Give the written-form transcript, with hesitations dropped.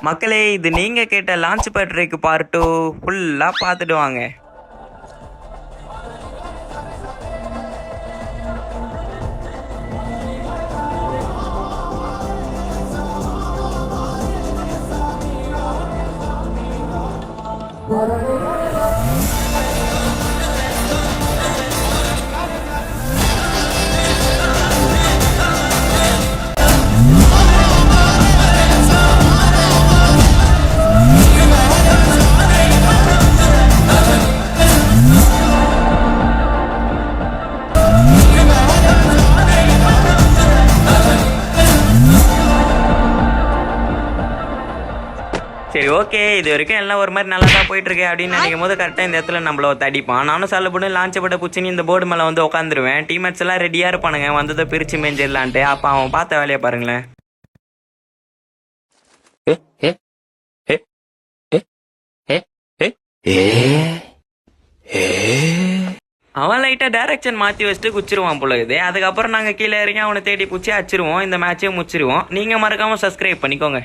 மக்களே, இது நீங்க கேட்ட லான்ச் பேட்ரிக்கு பார்ட் 2 ஃபுல்லா பார்த்துட்டு வாங்க. சரி, ஓகே. இது வரைக்கும் எல்லாம் ஒரு மாதிரி நல்லா தான் போயிட்டு இருக்கு அப்படின்னு நினைக்கும் போது கரெக்டாக இந்த இடத்துல நம்மள தடிப்பான். நானும் சல்லப்பட்டு லான்ச்சப்பட்ட புச்சின்னு இந்த போர்டு மேலே வந்து உட்காந்துருவேன். டீம்மேட்ஸ் எல்லாம் ரெடியாக இருப்பானுங்க வந்ததை பிரிச்சு மேஞ்சிடலான்ட்டு. அப்போ அவன் பார்த்த வேலையை பாருங்களேன். அவன் லைட்டா டைரக்ஷன் மாத்தி வச்சுட்டு குச்சிருவான் போல இது. அதுக்கப்புறம் நாங்க கீழே இறங்கி அவனை தேடி பிடிச்சி அச்சிருவோம். இந்த மேட்சையும் முச்சிருவோம். நீங்க மறக்காம சப்ஸ்கிரைப் பண்ணிக்கோங்க.